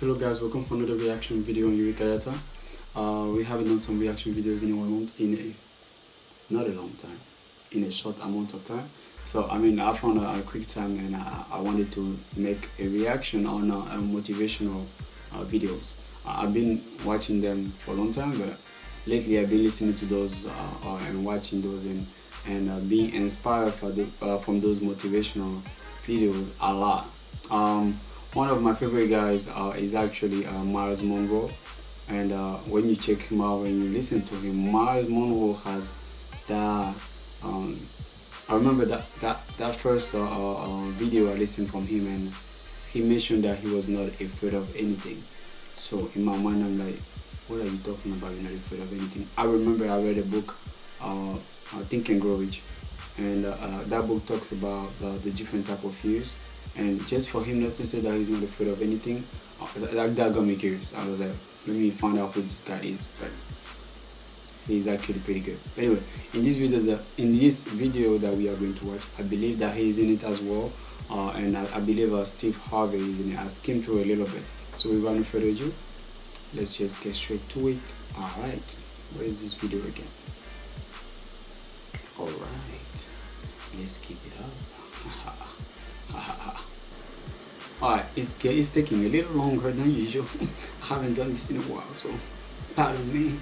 Hello guys, welcome for another reaction video on Yurikayata. We haven't done some reaction videos in not a long time, in a short amount of time. So I found a quick time and I wanted to make a reaction on motivational videos. I've been watching them for a long time, but lately I've been listening to those and watching those and being inspired from those motivational videos a lot. One of my favorite guys is actually Miles Monroe, and when you check him out, when you listen to him, Miles Monroe has that. I remember that first video I listened from him, and he mentioned that he was not afraid of anything. So in my mind, I'm like, what are you talking about? You're not afraid of anything. I remember I read a book, Think and Grow Rich, and that book talks about the different type of fears. And just for him not to say that he's not afraid of anything, that got me curious. I was like, let me find out who this guy is. But he's actually pretty good. Anyway, in this video that we are going to watch, I believe that he's in it as well, and I believe Steve Harvey is in it. I skimmed through a little bit. So without any further ado, let's just get straight to it. All right, where is this video again? All right, let's keep it up. Alright, it's taking a little longer than usual. I haven't done this in a while, so pardon me.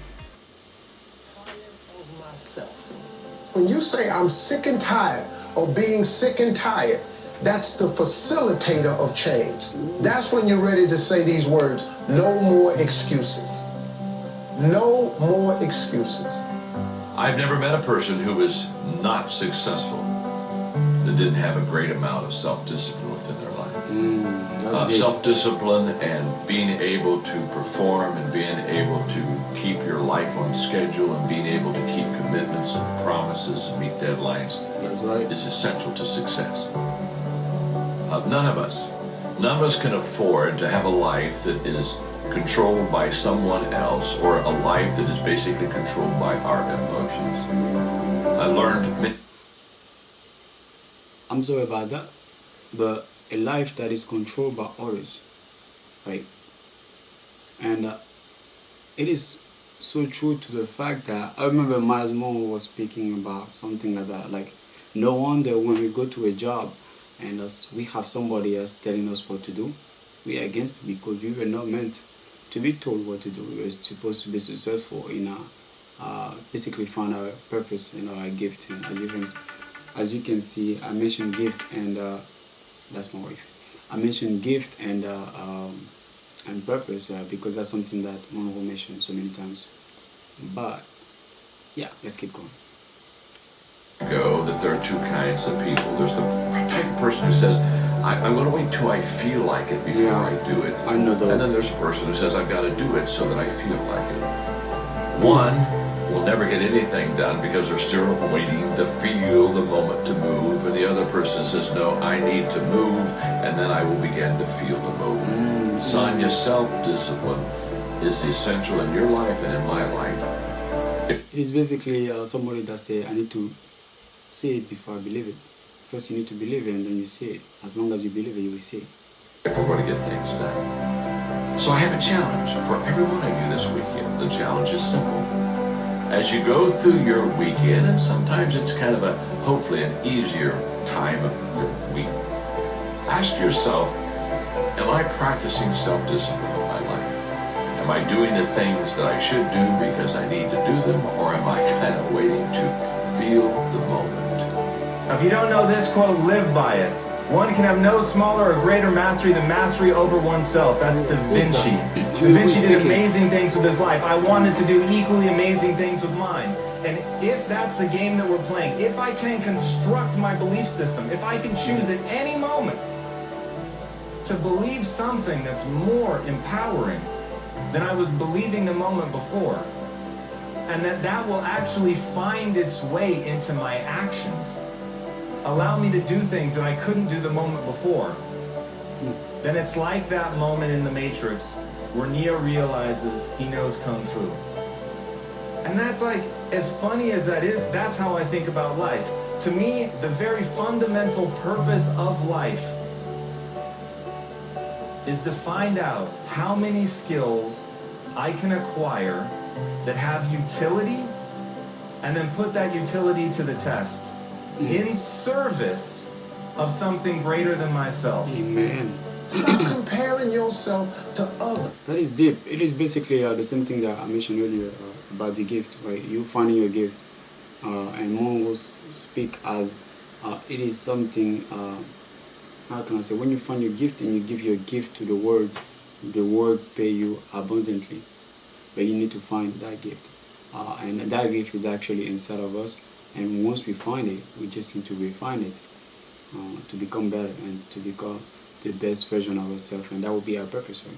Myself. When you say I'm sick and tired of being sick and tired, that's the facilitator of change. That's when you're ready to say these words: no more excuses. No more excuses. I've never met a person who was not successful that didn't have a great amount of self-discipline within their life. Self-discipline and being able to perform and being able to keep your life on schedule and being able to keep commitments and promises and meet deadlines. That's right. Is essential to success. None of us can afford to have a life that is controlled by someone else, or a life that is basically controlled by our emotions. I learned... I'm sorry about that, but a life that is controlled by others, right? And it is so true to the fact that I remember Miles Monroe was speaking about something like that, like, no wonder when we go to a job and we have somebody else telling us what to do, we are against it, because we were not meant to be told what to do. We were supposed to be successful in basically find our purpose and our gift. And as you can see, I mentioned gift, and that's my wife. I mentioned gift and purpose because that's something that Monroe mentioned so many times. But yeah, let's keep going. That there are two kinds of people. There's the type of person who says, I'm going to wait till I feel like it before I do it. I know those. And then there's a person who says, I've got to do it so that I feel like it. One will never get anything done because they're still waiting to feel the moment to move, and the other person says, no, I need to move, and then I will begin to feel the movement. Sonia, self-discipline is essential in your life and in my life. It is basically somebody that say, I need to see it before I believe it. First you need to believe it, and then you see it. As long as you believe it, you will see it. If we're going to get things done. So I have a challenge for every one of you this weekend. The challenge is simple. As you go through your weekend, and sometimes it's kind of hopefully an easier time of your week, ask yourself, am I practicing self-discipline in my life? Am I doing the things that I should do because I need to do them, or am I kind of waiting to feel the moment? If you don't know this quote, live by it. One can have no smaller or greater mastery than mastery over oneself. That's Da Vinci. Da Vinci did amazing things with his life. I wanted to do equally amazing things with mine. And if that's the game that we're playing, if I can construct my belief system, if I can choose at any moment to believe something that's more empowering than I was believing the moment before, and that will actually find its way into my actions, allow me to do things that I couldn't do the moment before, then it's like that moment in the Matrix where Neo realizes he knows Kung Fu. And that's like, as funny as that is, that's how I think about life. To me, the very fundamental purpose of life is to find out how many skills I can acquire that have utility, and then put that utility to the test in service of something greater than myself. Amen. Stop comparing yourself to others. That is deep. It is basically the same thing that I mentioned earlier about the gift, right? You finding your gift, and one will speak as it is something. How can I say? When you find your gift and you give your gift to the world pay you abundantly. But you need to find that gift, and that gift is actually inside of us. And once we find it, we just need to refine it to become better and to become the best version of ourselves, and that will be our purpose, right?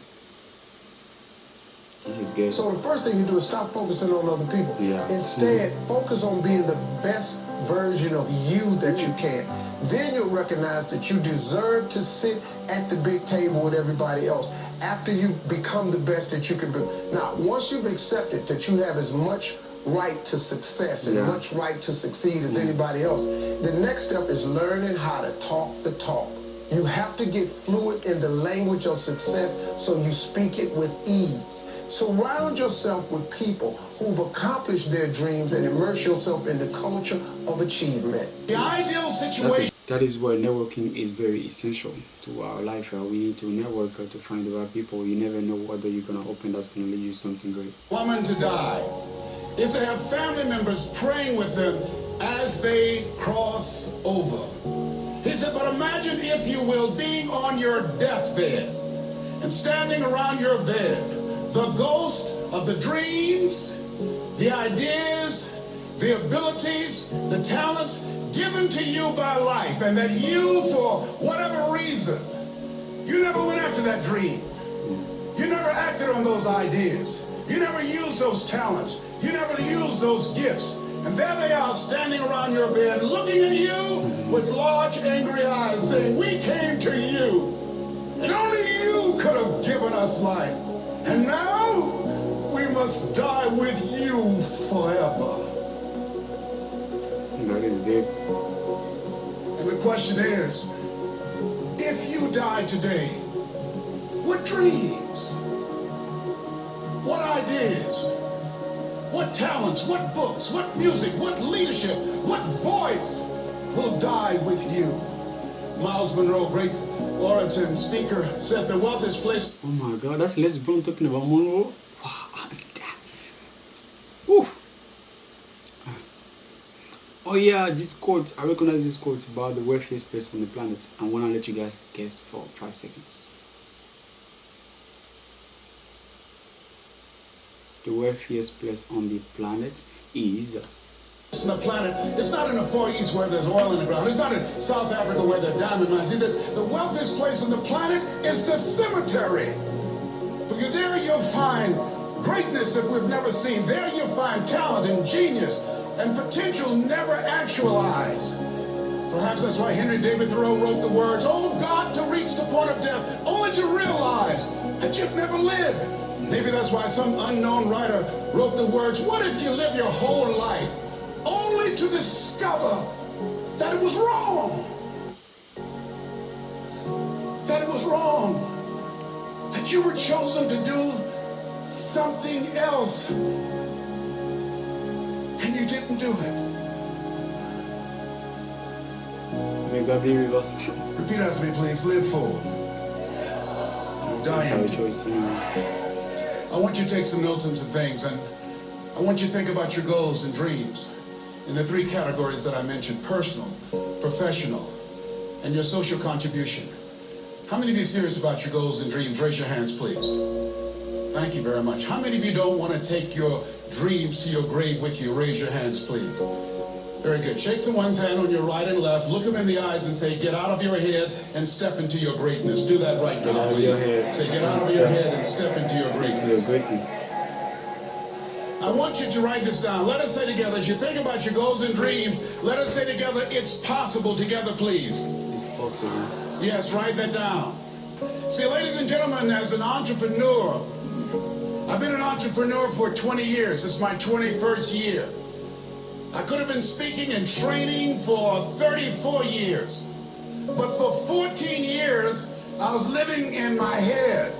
This is good. So the first thing you do is stop focusing on other people. Yeah. Instead, focus on being the best version of you that you can. Then you'll recognize that you deserve to sit at the big table with everybody else after you become the best that you can be. Now, once you've accepted that you have as much right to success and much right to succeed as anybody else, the next step is learning how to talk the talk. You have to get fluent in the language of success so you speak it with ease. Surround yourself with people who've accomplished their dreams and immerse yourself in the culture of achievement. The ideal situation. That is where networking is very essential to our life. We need to network to find the right people. You never know whether you're going to open that's going to lead you to something great. Woman to die is to have family members praying with them as they cross over. He said, but imagine, if you will, being on your deathbed and standing around your bed, the ghost of the dreams, the ideas, the abilities, the talents given to you by life, and that you, for whatever reason, you never went after that dream. You never acted on those ideas. You never used those talents. You never used those gifts. And there they are standing around your bed looking at you with large angry eyes saying, we came to you and only you could have given us life. And now we must die with you forever. That is deep. And the question is, if you died today, what dreams, what ideas, what talents, what books, what music, what leadership, what voice will die with you? Miles Monroe, great orator and speaker, said the wealth is placed. Oh my God, that's Les Brown talking about Monroe. Wow, damn. Woo. Oh yeah, this quote, I recognize this quote about the wealthiest person on the planet. I want to let you guys guess for 5 seconds. The wealthiest place on the planet is... On the planet, it's not in the Far East where there's oil in the ground. It's not in South Africa where there are diamond mines. He said the wealthiest place on the planet is the cemetery. Because there you'll find greatness that we've never seen. There you'll find talent and genius and potential never actualized. Perhaps that's why Henry David Thoreau wrote the words, oh God, to reach the point of death, only to realize that you've never lived. Maybe that's why some unknown writer wrote the words, what if you live your whole life only to discover that it was wrong? That it was wrong. That you were chosen to do something else and you didn't do it. May God be with us. Repeat after me, please. Live full. That's our choice, you know. I want you to take some notes on some things, and I want you to think about your goals and dreams in the 3 categories that I mentioned: personal, professional, and your social contribution. How many of you are serious about your goals and dreams? Raise your hands, please. Thank you very much. How many of you don't want to take your dreams to your grave with you? Raise your hands, please. Very good. Shake someone's hand on your right and left. Look them in the eyes and say, get out of your head and step into your greatness. Do that right now, please. Say, get out of your head and step into your greatness. I want you to write this down. Let us say together, as you think about your goals and dreams, let us say together, it's possible. Together, please. It's possible. Yes, write that down. See, ladies and gentlemen, as an entrepreneur, I've been an entrepreneur for 20 years. This is my 21st year. I could have been speaking and training for 34 years. But for 14 years, I was living in my head.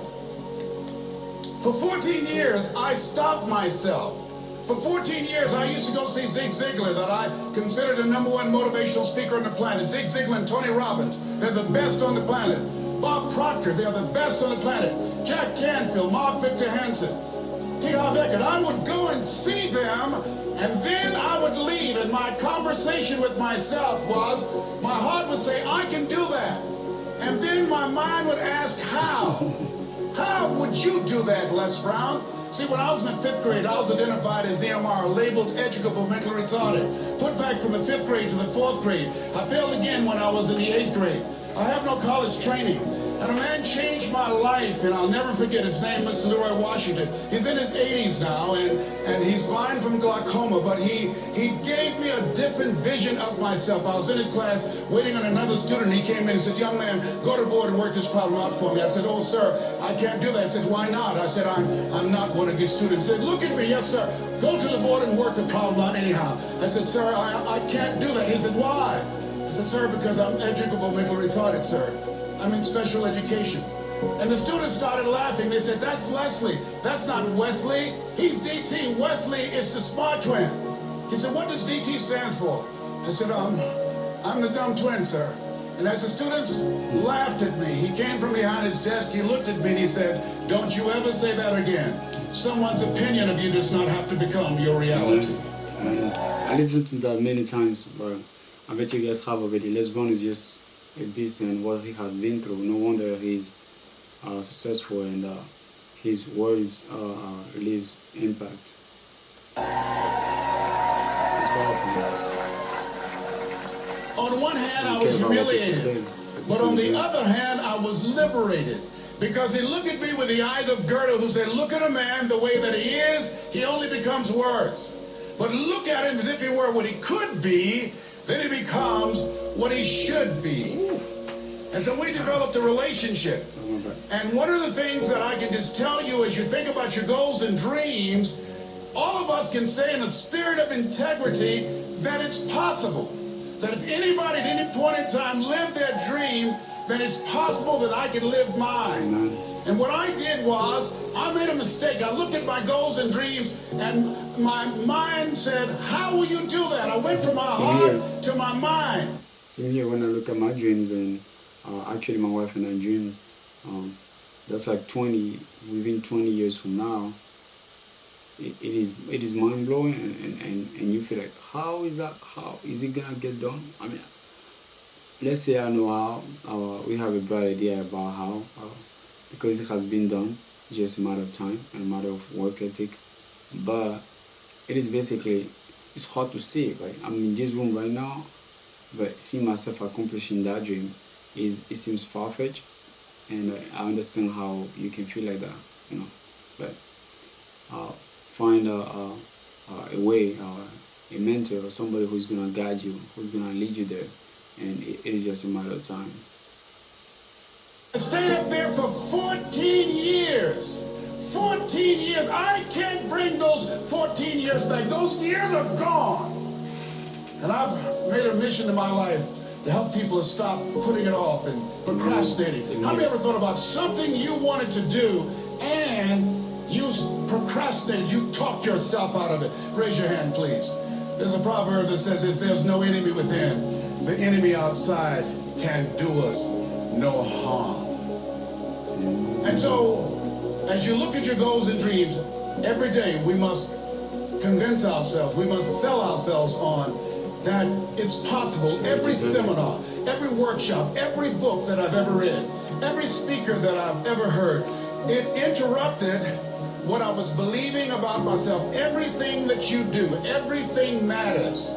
For 14 years, I stopped myself. For 14 years, I used to go see Zig Ziglar, that I considered the #1 motivational speaker on the planet. Zig Ziglar and Tony Robbins, they're the best on the planet. Bob Proctor, they're the best on the planet. Jack Canfield, Mark Victor Hansen, T. Harv Eker. I would go and see them, and then I would leave, and my conversation with myself was, my heart would say, I can do that. And then my mind would ask, how? How would you do that, Les Brown? See, when I was in the 5th grade, I was identified as EMR, labeled educable, mentally retarded. Put back from the 5th grade to the 4th grade. I failed again when I was in the 8th grade. I have no college training. And a man changed my life, and I'll never forget his name, Mr. Leroy Washington. He's in his 80s now, and he's blind from glaucoma, but he gave me a different vision of myself. I was in his class waiting on another student. He came in and said, young man, go to board and work this problem out for me. I said, oh, sir, I can't do that. I said, why not? I said, I'm not one of your students. He said, look at me. Yes, sir. Go to the board and work the problem out anyhow. I said, sir, I can't do that. He said, why? I said, sir, because I'm educable, mentally retarded, sir. I'm in special education. And the students started laughing. They said, that's Leslie. That's not Wesley. He's DT. Wesley is the smart twin. He said, what does DT stand for? I said, I'm the dumb twin, sir. And as the students laughed at me, he came from behind his desk, he looked at me and he said, don't you ever say that again. Someone's opinion of you does not have to become your reality. I listened to that many times, but I bet you guys have already. Les Brown is just a beast, and what he has been through. No wonder he's successful, and his words leaves impact. It's powerful. On one hand, I was humiliated, but on the other hand, I was liberated. Because he looked at me with the eyes of Goethe, who said, look at a man the way that he is, he only becomes worse. But look at him as if he were what he could be, then he becomes what he should be. And so we developed a relationship. And one of the things that I can just tell you as you think about your goals and dreams, all of us can say in a spirit of integrity that it's possible. That if anybody at any point in time lived their dream, then it's possible that I can live mine. And what I did was, I made a mistake. I looked at my goals and dreams, and my mind said, how will you do that? I went from my heart to my mind. Same here when I look at my dreams, and actually my wife and I dreams, that's like within 20 years from now, it is mind-blowing, and you feel like, how is it gonna get done? I mean, let's say I know how, we have a bright idea about how, because it has been done, just a matter of time and a matter of work ethic, but it is basically, it's hard to see, right? I'm in this room right now, but seeing myself accomplishing that dream, it seems far-fetched, and I understand how you can feel like that, you know, but find a way, a mentor or somebody who's gonna guide you, who's gonna lead you there, and it is just a matter of time. I stayed up there for 14 years. 14 years. I can't bring those 14 years back. Those years are gone. And I've made a mission in my life to help people to stop putting it off and procrastinating. How many ever thought about something you wanted to do and you procrastinated, you talked yourself out of it? Raise your hand, please. There's a proverb that says, if there's no enemy within, the enemy outside can do us no harm. And so, as you look at your goals and dreams, every day we must convince ourselves, we must sell ourselves on that it's possible. Every seminar, every workshop, every book that I've ever read, every speaker that I've ever heard, it interrupted what I was believing about myself. Everything that you do, everything matters.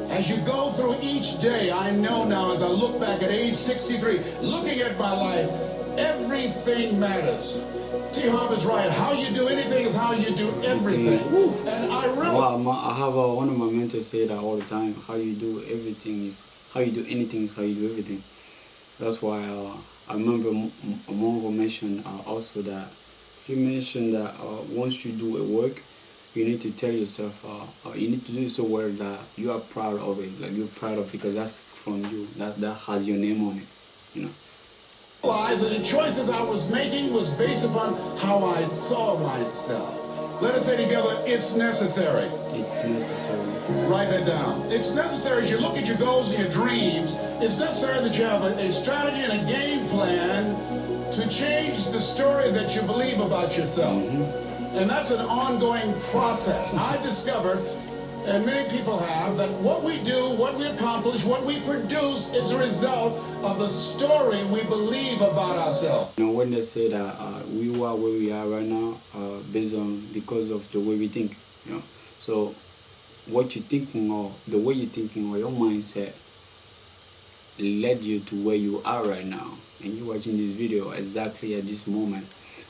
As you go through each day, I know now as I look back at age 63, looking at my life, everything matters. T. Harv is right. How you do anything is how you do everything. And I really... Well, I have one of my mentors say that all the time. How you do everything is how you do anything is how you do everything. That's why I remember Mongo mentioned also that he mentioned that once you do a work, you need to tell yourself, you need to do it so well that you are proud of it. Like you're proud of it because that's from you. That has your name on it, you know. realized that the choices I was making was based upon how I saw myself. Let us say together, it's necessary. It's necessary. Write that down. It's necessary as you look at your goals and your dreams, it's necessary that you have a strategy and a game plan to change the story that you believe about yourself. And that's an ongoing process. I've discovered, and many people have, that what we do, what we accomplish, what we produce is a result of the story we believe about ourselves. You know, when they say that we are where we are right now, because of the way we think, you know. So what you're thinking, or the way you're thinking, or your mindset led you to where you are right now, and you're watching this video exactly at this moment.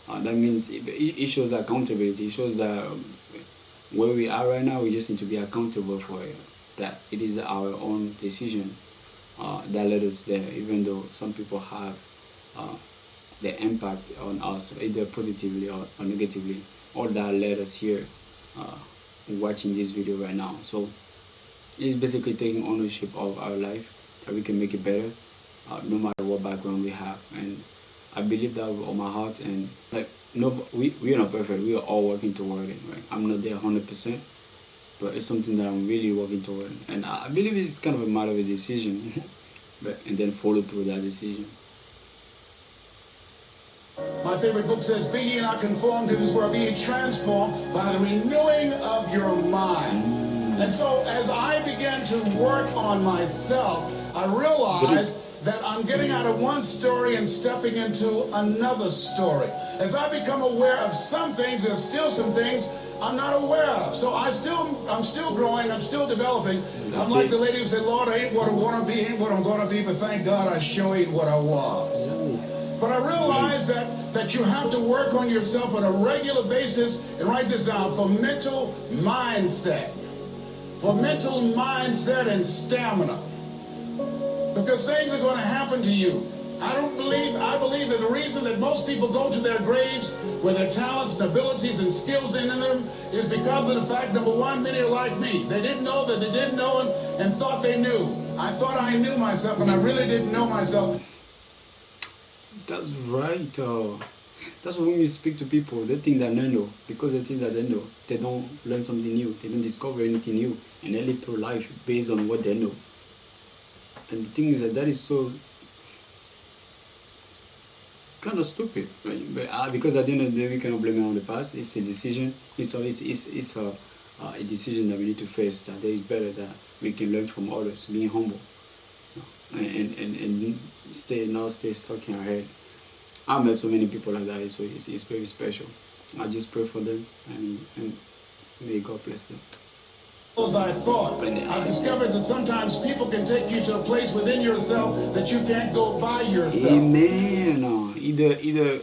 That means it shows accountability. It shows that where we are right now, we just need to be accountable for it. That it is our own decision that led us there, even though some people have the impact on us, either positively or negatively. All that led us here watching this video right now. So it's basically taking ownership of our life, that we can make it better, no matter what background we have. And I believe that with all my heart. And like, no, we are not perfect. We are all working toward it. Right? I'm not there 100%, but it's something that I'm really working toward. And I believe it's kind of a matter of a decision, and then follow through that decision. My favorite book says, "Be ye not conformed to this world, be ye transformed by the renewing of your mind." And so as I began to work on myself, I realized that I'm getting out of one story and stepping into another story. As I become aware of some things, there's still some things I'm not aware of. So I'm still growing, I'm still developing. I'm like the lady who said, "Lord, I ain't what I want to be, ain't what I'm going to be, but thank God I sure ain't what I was." But I realize that you have to work on yourself on a regular basis, and write this down, for mental mindset. For mental mindset and stamina. Because things are going to happen to you. I believe that the reason that most people go to their graves with their talents and abilities and skills in them is because of the fact, number one, many are like me. They didn't know that they didn't know and thought they knew. I thought I knew myself, and I really didn't know myself. That's right. That's when you speak to people, they think that they know. Because they think that they know, they don't learn something new. They don't discover anything new. And they live through life based on what they know. And the thing is that is so kind of stupid, right? But because at the end of the day, we cannot blame it on the past. It's a decision. It's a decision that we need to face. That there is better, that we can learn from others, being humble, and not stay stuck in our head. I met so many people like that, so it's very special. I just pray for them, and may God bless them. As I thought, I've discovered that sometimes people can take you to a place within yourself that you can't go by yourself. Amen. Either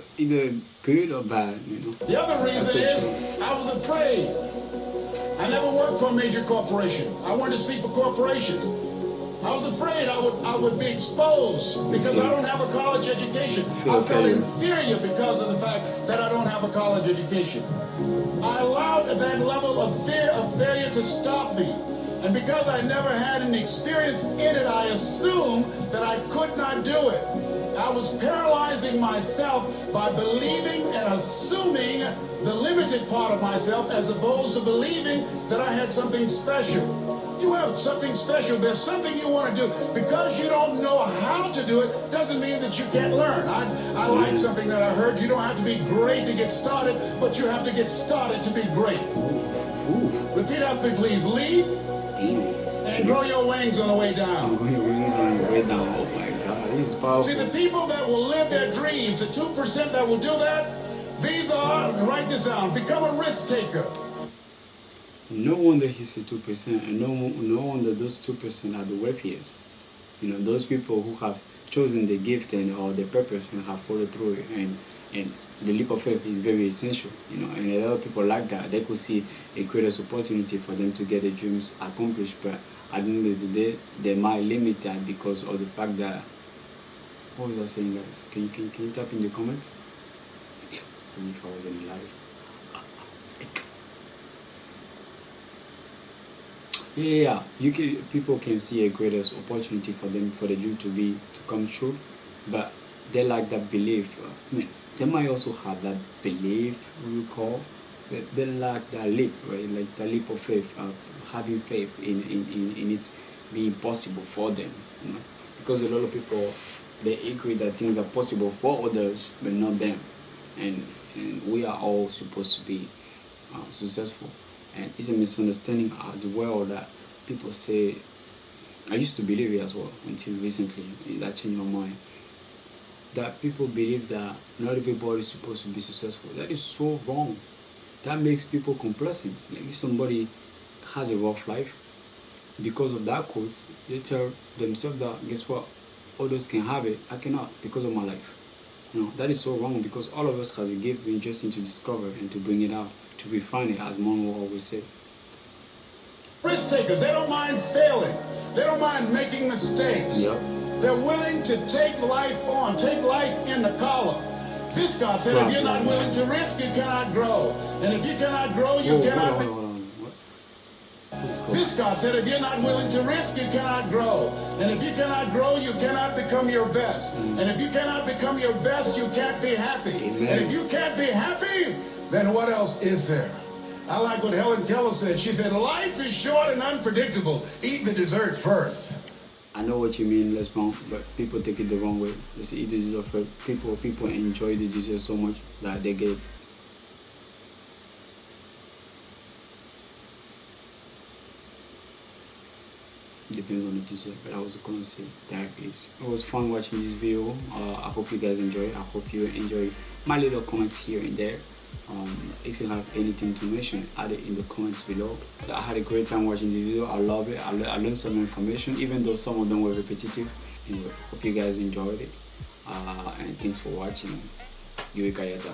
good or bad, you know. The other reason is I was afraid. I never worked for a major corporation. I wanted to speak for corporations. I was afraid I would be exposed because I don't have a college education. I felt inferior because of the fact that I don't have a college education. I allowed that level of fear of failure to stop me. And because I never had any experience in it, I assumed that I could not do it. I was paralyzing myself by believing and assuming the limited part of myself as opposed to believing that I had something special. You have something special. There's something you want to do. Because you don't know how to do it doesn't mean that you can't learn. I like something that I heard. You don't have to be great to get started, but you have to get started to be great. Repeat after me, please. Lead and grow your wings on the way down. Grow your wings on the way down. Oh my God, this is powerful. See, the people that will live their dreams, the 2% that will do that, these are, write this down, become a risk taker. No wonder he said 2%, and no wonder those 2% are the wealthiest. You know, those people who have chosen the gift or the purpose and have followed through it, and the leap of faith is very essential. You know, and a lot of people like that. They could see a greatest opportunity for them to get their dreams accomplished, but at the end of the day, they might limit that because of the fact that, what was I saying, guys? Can you type in the comments? As if I wasn't alive. Sick. Yeah. People can see a greatest opportunity for them, for the dream to come true, but they lack that belief. I mean, they might also have that belief, we call, but they lack that leap, right? Like the leap of faith, having faith in it being possible for them, you know? Because a lot of people, they agree that things are possible for others, but not them. And we are all supposed to be successful. And it's a misunderstanding as well that people say, I used to believe it as well until recently, that changed my mind, that people believe that not everybody is supposed to be successful. That is so wrong. That makes people complacent. Like if somebody has a rough life, because of that quote, they tell themselves that, guess what, others can have it, I cannot because of my life. You know, that is so wrong, because all of us has a gift. We just need to discover and to bring it out, to refine it, as Mon will always say. Risk takers, they don't mind failing. They don't mind making mistakes. Yep. They're willing to take life on, take life in the collar. Viscott said, if you're not willing to risk, you cannot grow. And if you cannot grow, you cannot... Hold on. What? Viscott said, if you're not willing to risk, you cannot grow. And if you cannot grow, you cannot become your best. And if you cannot become your best, you can't be happy. Amen. And if you can't be happy, then what else is there? I like what Helen Keller said. She said, life is short and unpredictable. Eat the dessert first. I know what you mean, Les Brown, but people take it the wrong way. They say eat the dessert first. People enjoy the dessert so much that they get... Depends on the dessert, but I was going to say that is. It was fun watching this video. I hope you guys enjoy it. I hope you enjoy my little comments here and there. If you have anything to mention, add it in the comments below. So I had a great time watching this video. I love it. I learned some information, even though some of them were repetitive. Anyway, hope you guys enjoyed it. And thanks for watching. Yui Kayata.